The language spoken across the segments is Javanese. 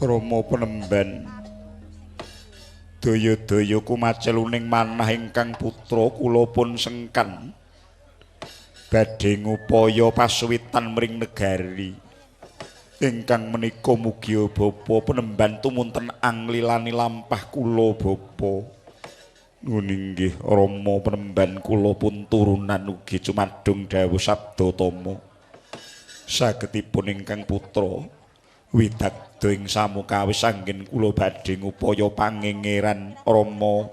Rama Penemban daya-daya kumaceluning manah ingkang putra kula pun sengkan badhe ngupaya pasuwitan mring negari ingkang menika mugi Bapa Penemban tumunten anglilani lampah kula Bapa. Nuwun inggih Rama Penemban kula pun turunan ugi cumadung dawuh sabda tama. Sagedipun ingkang putra widakdo ing samukawis anggen kula badhe ngupaya pangengeran Rama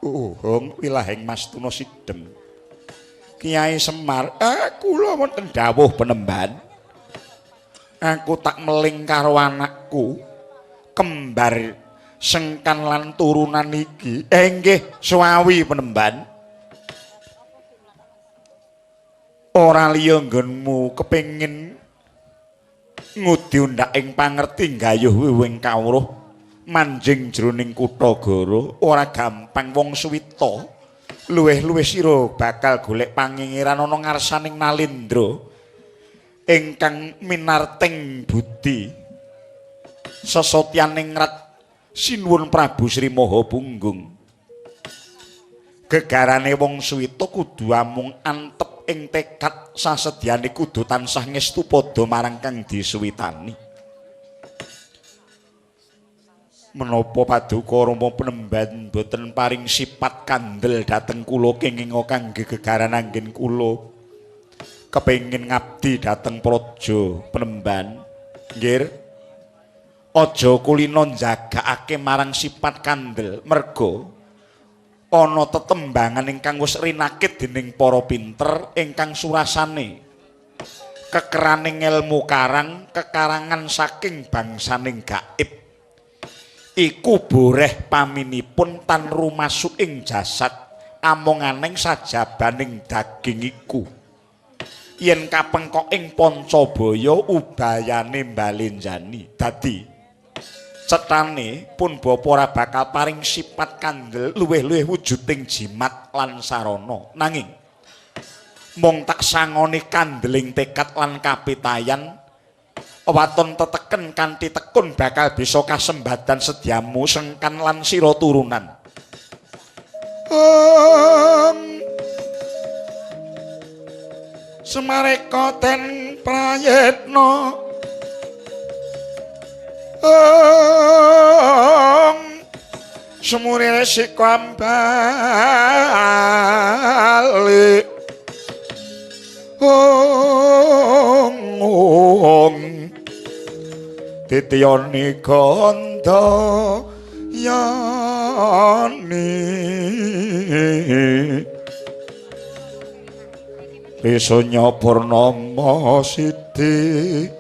Uhung wilahing Mastuna Sidhem. Kyai Semar, kula wonten dawuh Penemban. Aku tak meling karo anakku kembar sengkan lan turunan iki. Nggih, suawi Penemban. Ora liya nggonmu kepengin ngudi undak ing pangerti gayuh wiwing kawruh manjing jroning Kutagara ora gampang wong suwita luwih-luwih sira bakal golek pangingiran ana ngarsaning Nalendra ingkang minarting budi sesotyaning rat sinuwun Prabu Sri Mahapunggung. Gegarane wong suwita kudu amung antep ing tekad sasedyane kudu tansah ngestu padha marang kang disuwitani. Menapa paduka Rama Penemban boten paring sipat kandel dhateng kula kenging kangge gegaran anggen kula kepengin ngabdi dhateng praja Penemban. Nggih. Aja kulina njagakake marang sipat kandel merga ana tetembangan ingkang wis rinakit dening para pinter ingkang surasane kekeraning ilmu karang kekarangan saking bangsaning gaib iku boreh paminipun tan rumasuk ing jasad amonganing sajabaning daging iku yen kapengkok ing Pancabaya ubayane mbalenjani dadi cetane pun bapa ora bakal paring sipat kandel luwih-luwih wujuding jimat lan sarana nanging mung tak sangone kandeling tekad lan kapitayan waton teteken kanthi tekun bakal bisa kasembadan sedyamu sengkan lan sira turunan. Semareka ten prayetna semure siko ambali titiyani kanda yani Isunya Purnama Siti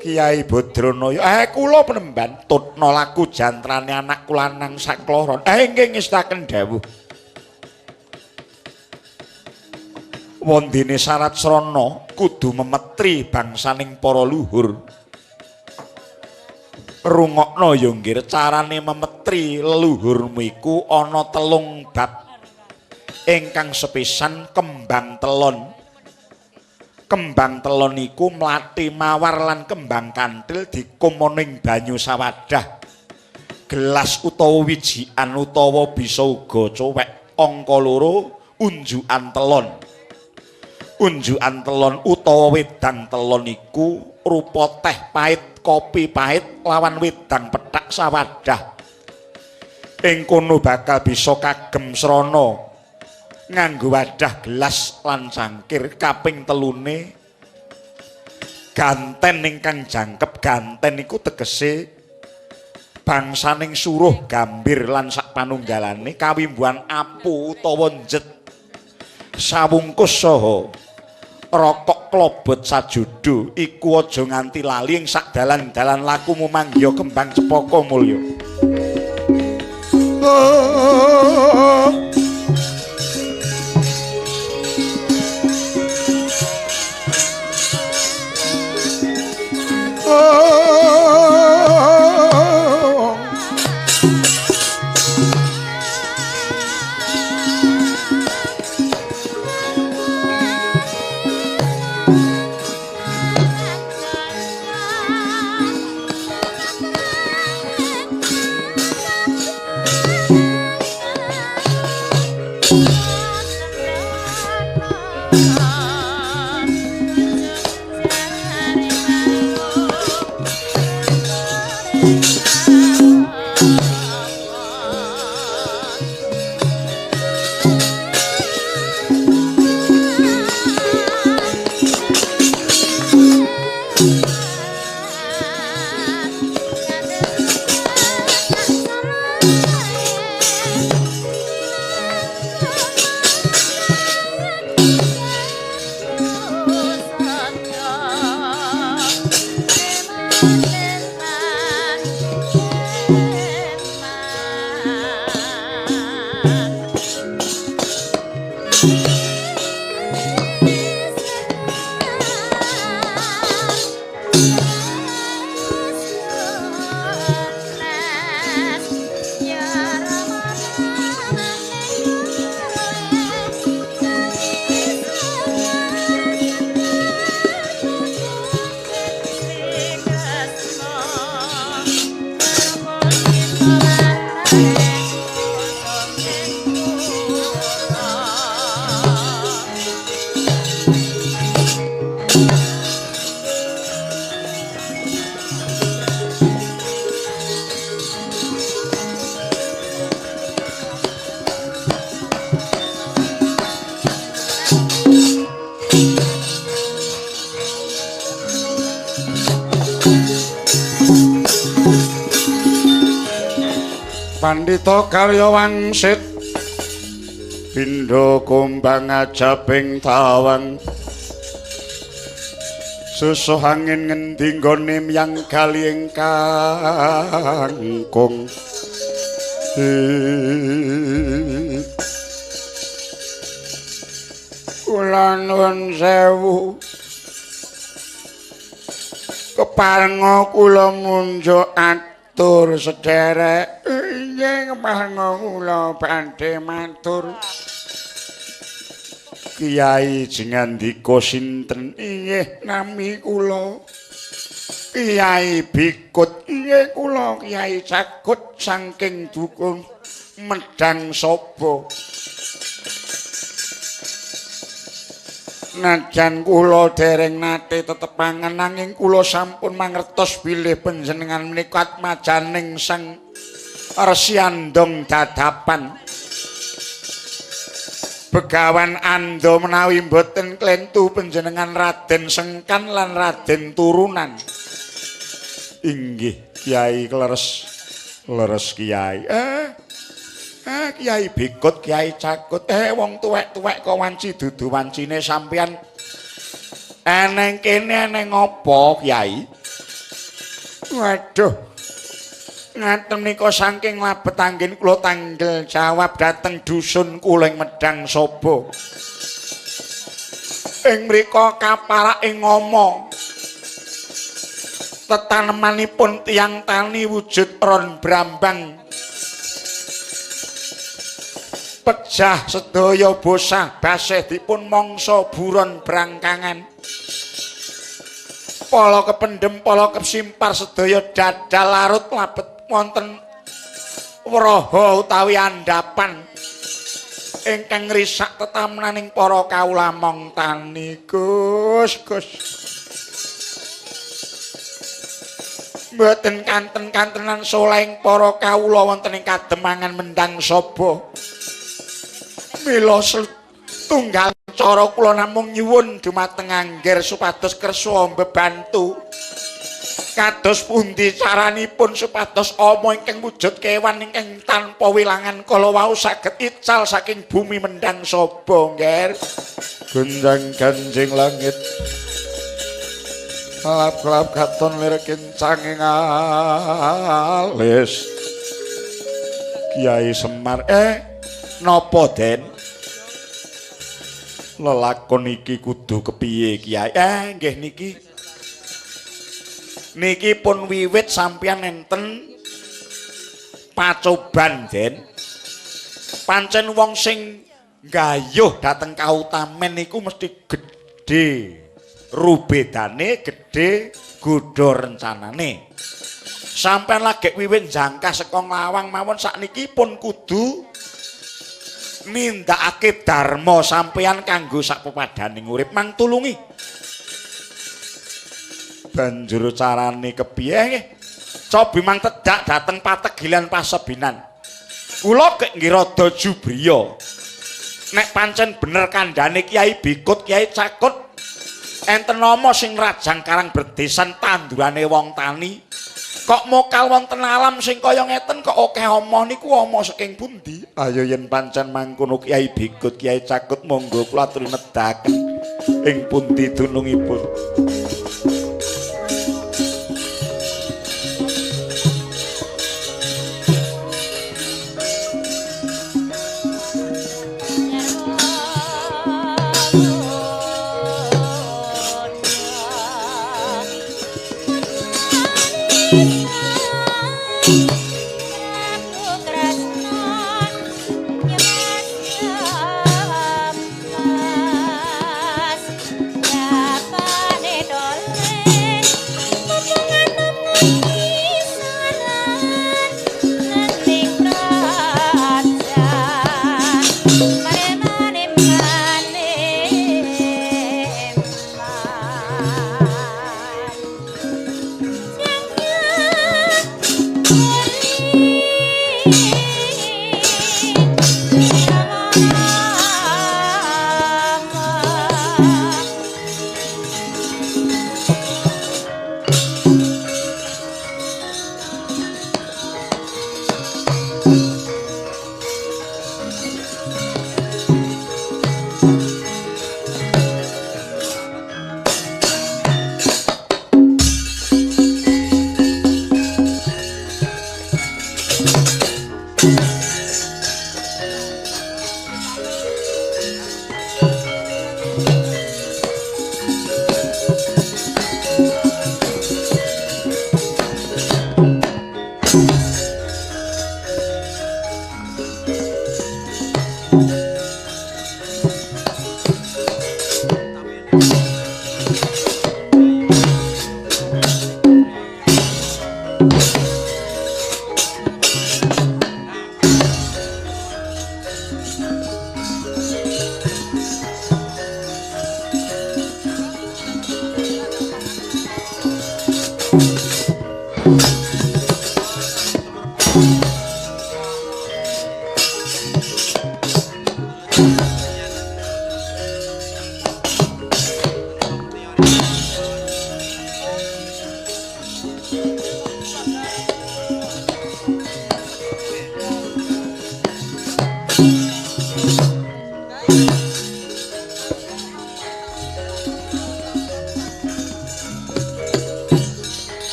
Kiai Badranaya kula Penemban tutna laku jantrane anak kula nang sakloron nggih ngestaken dawuh wondene syarat srana kudu memetri bangsaning para luhur rungokno ya nggih carane memetri leluhurmu iku ana 3 bab ingkang sepisan kembang telon. Kembang telon iku mlathi mawar lan kembang kanthil dikumoning banyu sawadah. Gelas utawa wijikan utawa bisa uga cowek angka 2 unjukan telon. Unjukan telon utawa wedang telon iku rupa teh pahit, kopi pahit lawan wedang pethak sawadah. Ing kono bakal bisa kagem srana nganggo wadah gelas lan cangkir kaping 3 ganten ingkang jangkep. Ganten iku tegese bangsaning suruh gambir lan sak panunggalane kawimbuhan apu utawa njet sawungkus saha rokok klobot sajudu iku aja nganti lali ing sak dalan-dalan lakumu mangya kembang cepaka mulya. Pandhita karya wangsit pindha kumbang ajabing tawang susuh angin ngendi nggone miyang gali ing kangkung kula nuwun sewu keparenga kula munjuk atur sederek inggih keparenga kula badhe matur Kiai jengandika sinten inggih nami kula Kiai Bikut inggih kula Kiai Cagut saking dukun Medang Saba najan kula dereng nate tetepangan nanging kula sampun mangertos bilih panjenengan menika majaning Sang Resi Andong Dadapan Begawan anda menawi mboten klentu panjenengan Raden Sengkan lan Raden Turunan. Inggih Kiai leres Kiai. Kiai Bikut, Kiai Cagut. Wong tuwek-tuwek kok wanci dudu wancine sampeyan. Eneng kene eneng apa Kiai? Waduh. Ngaten nika saking labet anggen kula tanggel jawab dhateng dusun kula ing Medang Saba. Ing mrika kaparak ing ngoma. Tetanemanipun tiyang tani wujud ron brambang. Pejah sedaya bosah basih dipun mangsa buron brangkangan. Pala kependhem pala kesimpar sedaya dadal larut labet wonten wraha utawi andhapan ingkang ngrisak tetamenaning para kawula mong tani Gus. Mboten kanten-kantenan solehing para kawula wonten ing Kademangan Mendang Saba. Mila tunggal cara kula namung nyuwun dumateng Angger supados kersa mbebantu. Kados pundi caranipun supados ama ingkang wujud kewan ingkang tanpa wilangan kala wau saged ical saking bumi Mendang Saba, Ngger. Gunjang ganjing langit. Kelap-kelap katon lir kencanging alis. Kiai Semar napa Den? Lelakon iki kudu kepiye Kiai? Nggih niki pun wiwit sampeyan enten pacoban Den. Pancen wong sing gayuh dhateng kautamen niku mesti gedhe rubedane, gedhe godha rencanane. Sampeyan lagi wiwit jangkah saka Lawang mawon sakniki pun kudu nindakake dharma sampeyan kanggo sapepadaning urip mang tulungi. Banjur carane kepiye nggih? Cobi mang tedak dateng Pategilan Pasebinan. Kula gek nggih rada jubriya. Nek pancen bener kandhane Kyai Bikut Kyai Cakut enten nama sing rajang Karang Berdesan tandurane wong tani. Kok mokal wonten alam sing kaya ngeten kok akeh omah niku omah saking pundi? Ayo yen pancen mangkono Kyai Bikut Kyai Cakut monggo kula aturi nedahaken ing pundi dunungipun.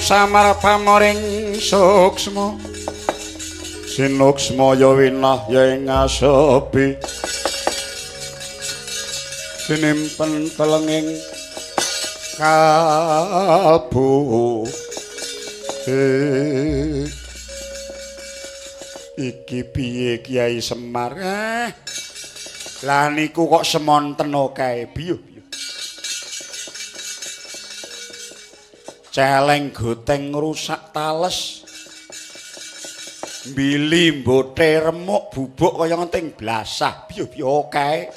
Samar pamoring suksma sinuksma ya winah ya ing asepi sinimpen telenging kalbu iki piye Kyai Semar Lah niku kok semonten kae biyuh. Celeng goteng rusak tales. Mbili mbote remuk bubuk kaya ngenting blasah. Biyuh kae.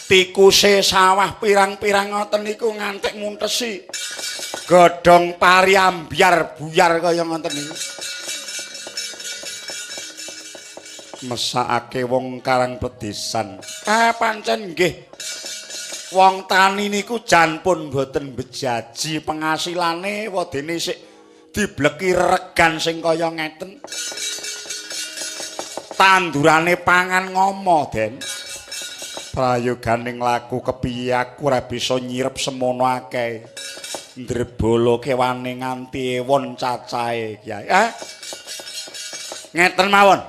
Tikuse sawah pirang-pirang ngoten niku ngantek muntesi. Godhong pari ambyar buyar kaya ngoten niku. Mesakake wong Karang Pedesan. Pancen nggih. Wong tani niku jan pun mboten bejaji pengasilane wadene sik dibleki regan sing kaya ngeten. Tandurane pangan ngomo, Den. Prayoganing laku kepiye aku ora bisa nyirep semono akeh. Ndrebolo kewane nganti ewon cacahe, Kyai. Ngeten mawon.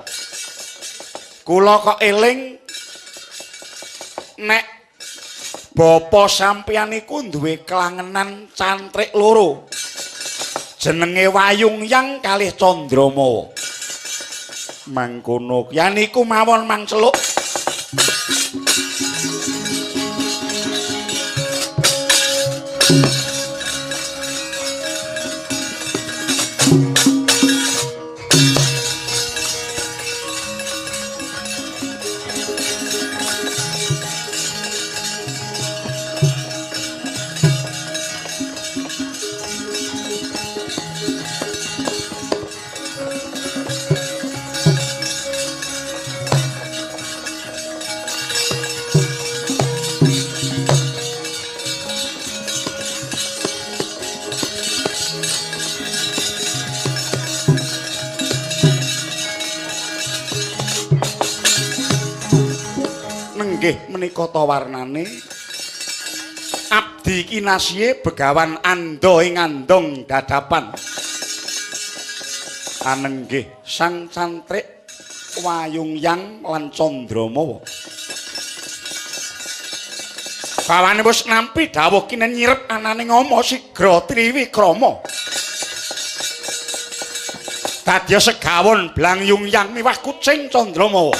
Kula kok eling nek bapa sampeyan iku duwe klangenan cantrik loro. Jenenge Wayungyang kalih Candramawa. Mangkono ya niku mawon mang celuk. Nggih menika ta warnane abdi kinasihe begawan anda ing andong dadapan anenggih sang cantrik Wayungyang lan Candramawa bawane wis nampi dawuh kinen nyirep anane ngama sigra triwikrama dadya segawon blang Yungyang miwah kucing Candramawa.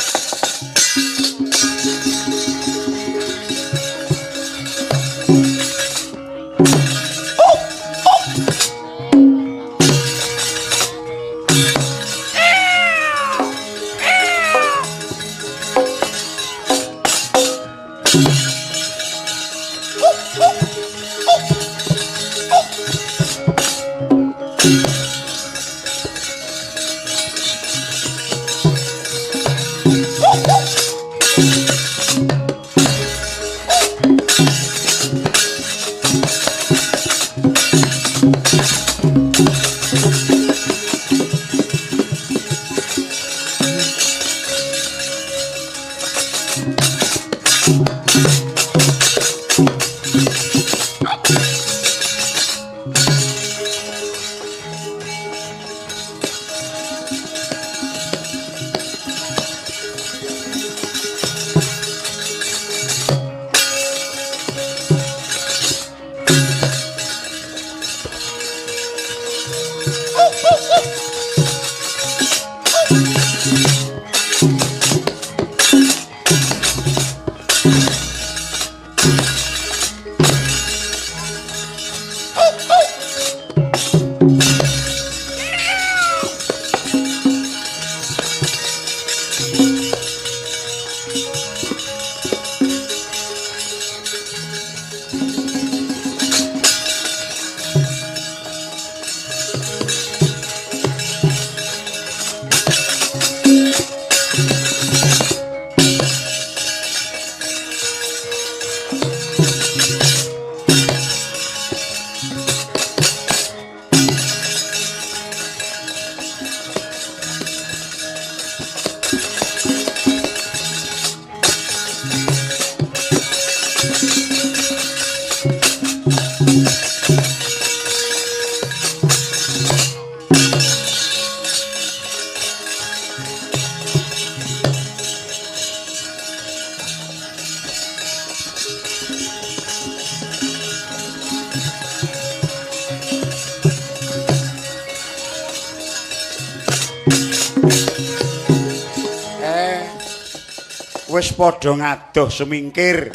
wis padha ngadoh semingkir.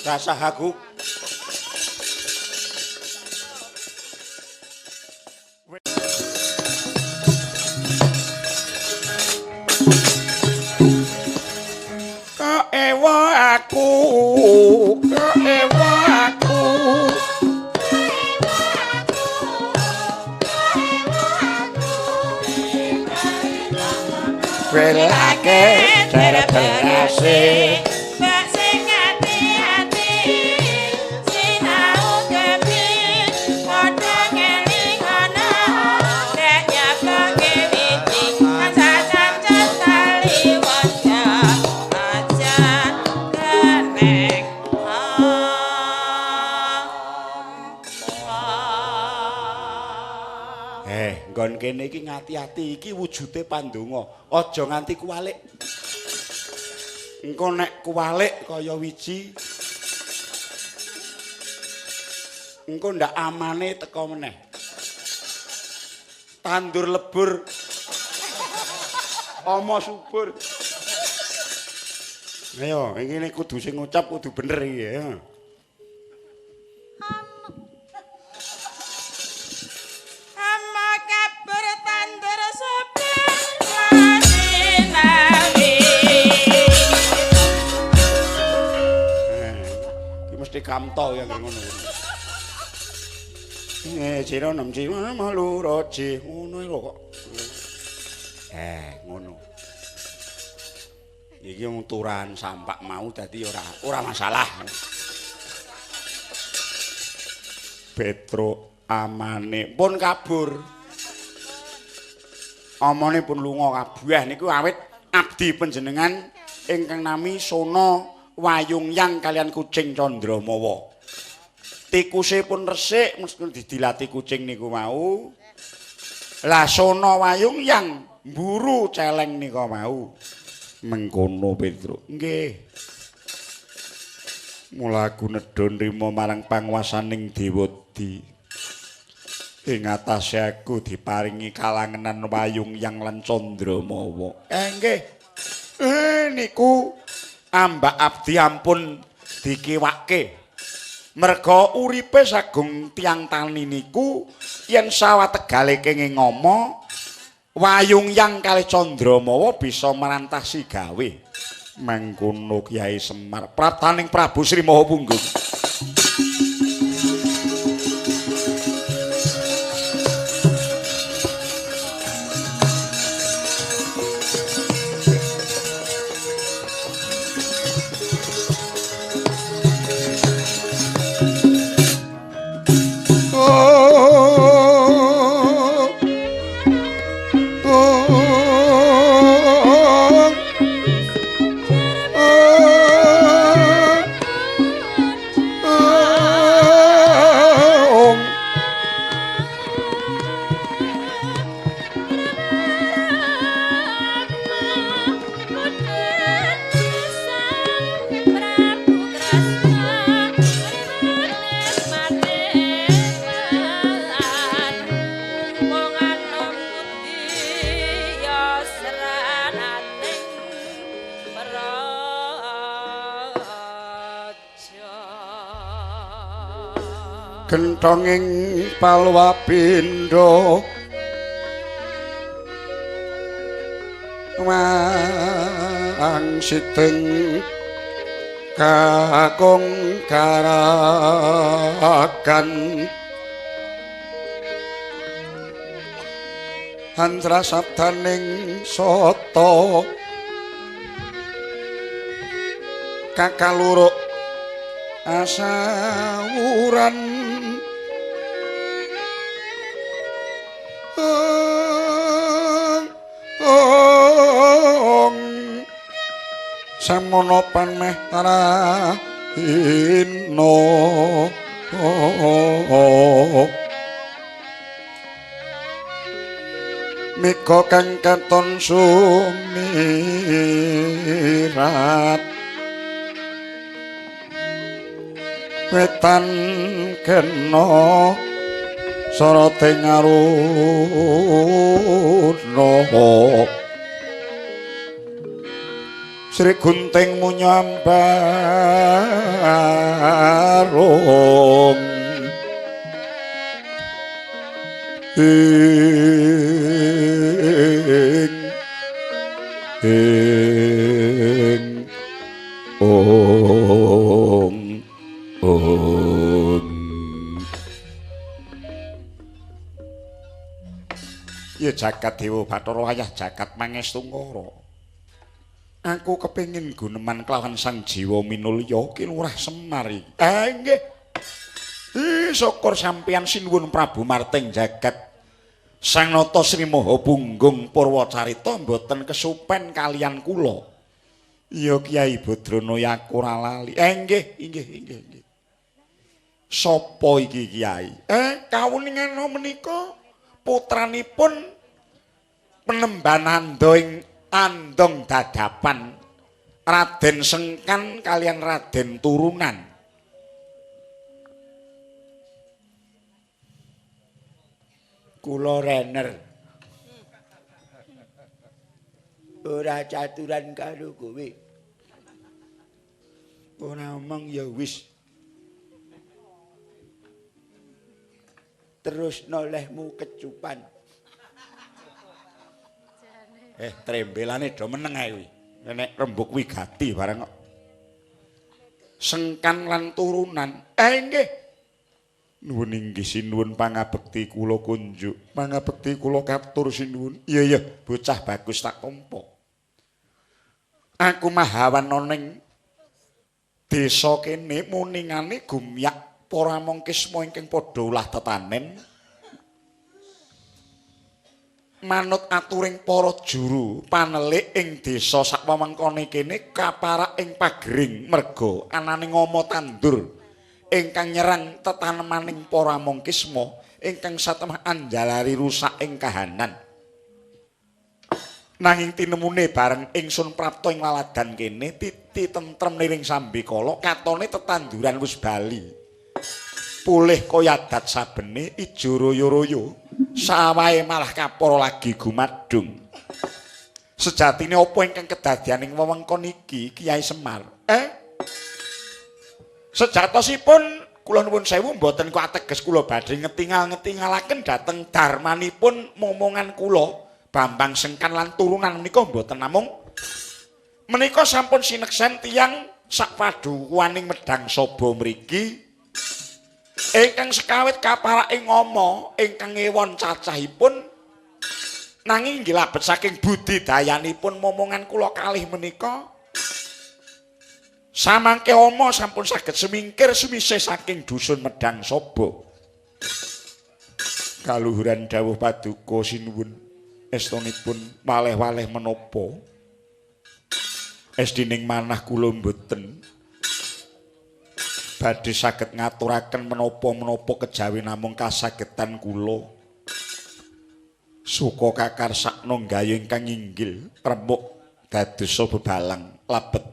Rasah aku. Keewa aku, keewa aku. Welake cara berase mbak sing ati-ati sinau kepi padha ngelingono nek nyaplake wiji kacacan tali waja aja kenek nggon kene iki ngati-ati iki wujude pandonga. Aja nganti kuwalik. Engko nek kuwalik kaya wiji engko ndak amane teka meneh. Tandur lebur ama subur. Ayo, iki kudu sing ngucap kudu bener iki ya. Kamto ya ngono. Ciro nem ciro malu roji ngono lho kok. Ngono. Iki wong turan sampak mau dadi ora masalah. Petro amane pun kabur. Omone pun lunga kabeh niku awit abdi panjenengan ingkang nami Sono Wayung Yang kalian kucing Candramawa. Tikuse pun resik mesti didilati kucing niku mau. Lah Sono Wayung Yang mburu celeng nika mau. Mengkono Petro. Nggih. Mula aku nedha nrimo marang panguwasaning Dewadi. Ing atase aku diparingi kalangenan Wayung Yang lan Candramawa. Nggih. Niku ambak abdi ampun dikiwake. Merga uripe sagung tiyang tani niku yen sawategale kenging ngoma Wayung Yang kalih Candramawa bisa marantasi gawe. Mangkono Kyai Semar praptaning Prabu Sri Mahapunggung. Genthonging Palwapindo wang siteng kakung karakan Handra sabdaning soto kakaluruk asawuran samono panmeh tarahino mika kang katon sumirat wetan kena sorote ngaruno Sri gunting munyambarong ing ong ya jagat dewa Bathara wayah jagat Mangestungkara. Aku kepengin guneman kelawan sang jiwa minulya Kilurah Semar iki. Nggih. Syukur sampeyan sinuwun Prabu Marting jagat Sang Nata Sri Maha Punggung Purwacarita mboten kesupen kalian kula. Iya Kyai Badranaya aku ora lali. Nggih. Sapa iki Kyai? Kawuningan menika putranipun Penemban Andha Andong Dadapan Raden Sengkan kalian Raden Turunan. Kula Renner ora caturan karo kowe. Ora omong ya wis. Terus nolehmu kecupan. Trembelane do meneng ae kuwi. Nek rembug wigati bareng kok. Sengkan lan turunan. Nggih. Nuwun inggih sinuwun pangabekti kula kunjuk. Pangabekti kula katur sinuwun. Iya bocah bagus tak tampa. Aku mahawan ning desa kene muningane gumyak para mongkisma ingkang padha ulah tetanen. Manut aturing para juru panelik ing desa sakwewengkone kene kaparak ing pagering merga ananing ngama tandur ingkang nyerang tetanemaning para mongkisma ingkang satemah anjalari rusak ing kahanan. Nanging tinemune bareng ingsun prapta ing laladan kene titi tentrem niring sambikala katone tetanduran wis bali. Pulih kaya adat sabene ijo royo-royo sawahe malah kapara lagi gumadung. Sejatine apa ingkang kedadianing wewengkon iki Kyai Semar? Sejatosipun kula nuwun sewu mboten kok ateges kula badhe ngetingal-ngetingalaken dhateng darmanipun momongan kula Bambang Sengkan lan turunan menika mboten namung menika sampun sineksen tiyang sakpadukaning Medang Saba mriki ingkang sekawit kaparak ing ngama ingkang ewon cacahipun nanging inggih labet saking budidayanipun momongan kula kalih menika samangke ama sampun saged semingkir semisih saking dusun Medang Saba. Kaluhuran dawuh paduka sinuwun estunipun waleh-waleh menapa esdining manah kula mboten badhe saged ngaturaken menapa-menapa kejawi namung kasagetan kula suka kakarsakna gaya ingkang inggil remuk dadosa bebalang labet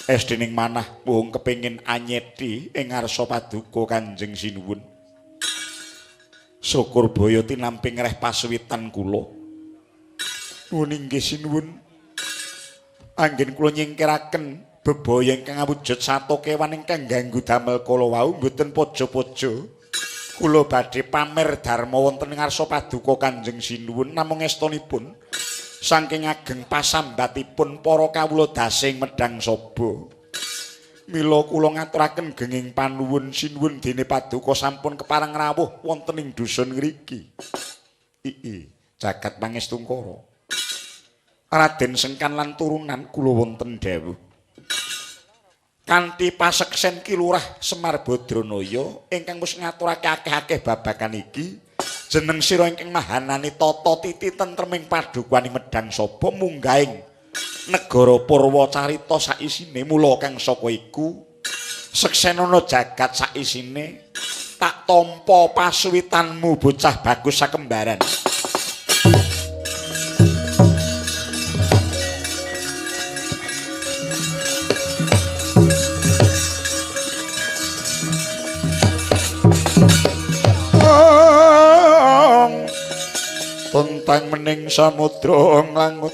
esdining manah muhung kepengin anyeti ing ngarsa paduka Kanjeng sinuwun syukur baya tinamping reh pasuwitan kula nuwun inggih sinuwun anggen kula nyingkiraken bebaya ingkang awujud sato kewan ingkang ganggu damel kala wau mboten pojo-pojo kula badhe pamer dharma wonten ing ngarsa paduka Kanjeng sinuwun namung estunipun saking ageng pasambatipun para kawula dasing Medang Saba mila kula ngaturaken genging panuwun sinuwun dene paduka sampun kepareng rawuh wonten ing dusun ngriki jagat Mangestungkara Raden Sengkan lan turunan kula wonten dawuh kanthi paseksen Kilurah Semar Badranaya ingkang wis ngaturake akeh-akeh babagan iki jeneng sira ingkang mahanani tata titi tentreming padukaning Medang Saba munggahing negara Purwacarita saisine mula kang saka iku seksenana jagat saisine tak tampa pasuwitanmu bocah bagus sakembaran. Tentang mening samudra nglangut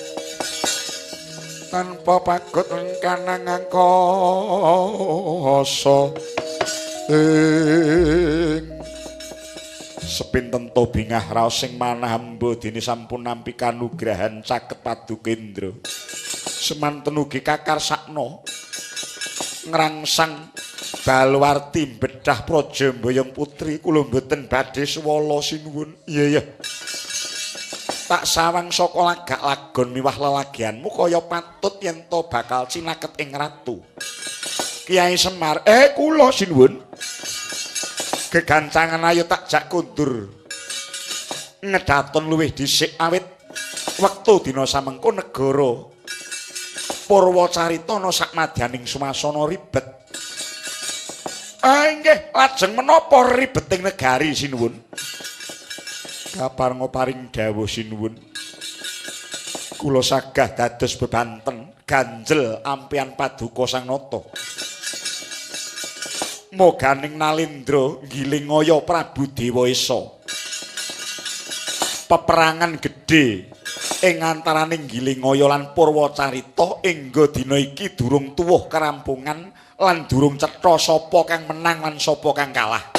tanpa pagut kanang angkasa sepinten to bingah raos sing manah hamba dene sampun nampi kanugrahan caket Padukendra semanten ugi kakarsakna ngrangsang Balwarti bedah Praja Mboyong Putri kula mboten badhe swala sinuwun. Iya. Tak sawang saka lagak lagon miwah lelagianmu kaya patut yen to bakal cinaket ing ratu. Kiai Semar, kula sinuwun. Gegancangan ayo tak jak kundur. Ngedaton luwih dhisik awit wektu dina samengko negara Purwacarita ana sakmadyaning sumasana ribet. Inggih, lajeng menapa ribeting negari sinuwun? Kaparenga paring dawuh sinuwun. Kula sagah dados bebanten ganjel ampian paduka Sang Nata. Moganing Nalendra nggilingaya Prabu Dewa Esa. Peperangan gedhe ing antaraning Nggilingaya lan Purwacarita engga dina iki durung tuwuh kerampungan lan durung cetha sapa kang menang lan sapa kang kalah.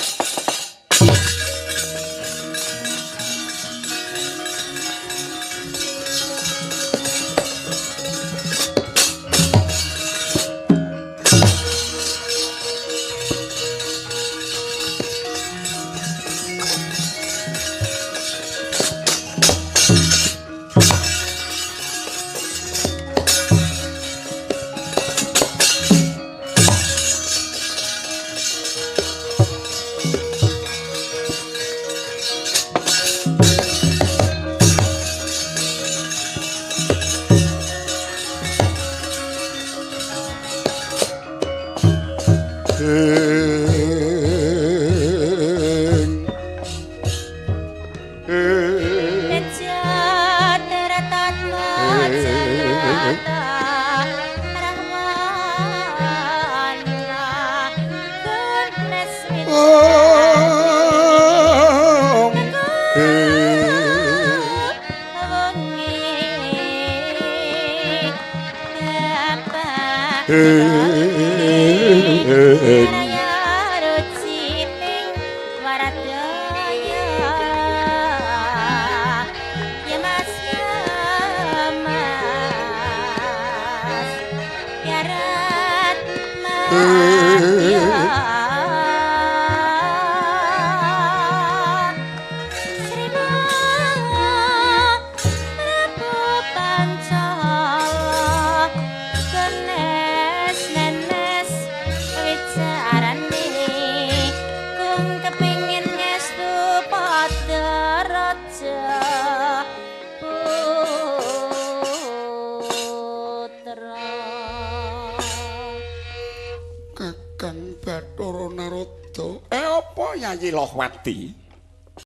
Kakang Bathara Narada. Apa Yayi Lohwati?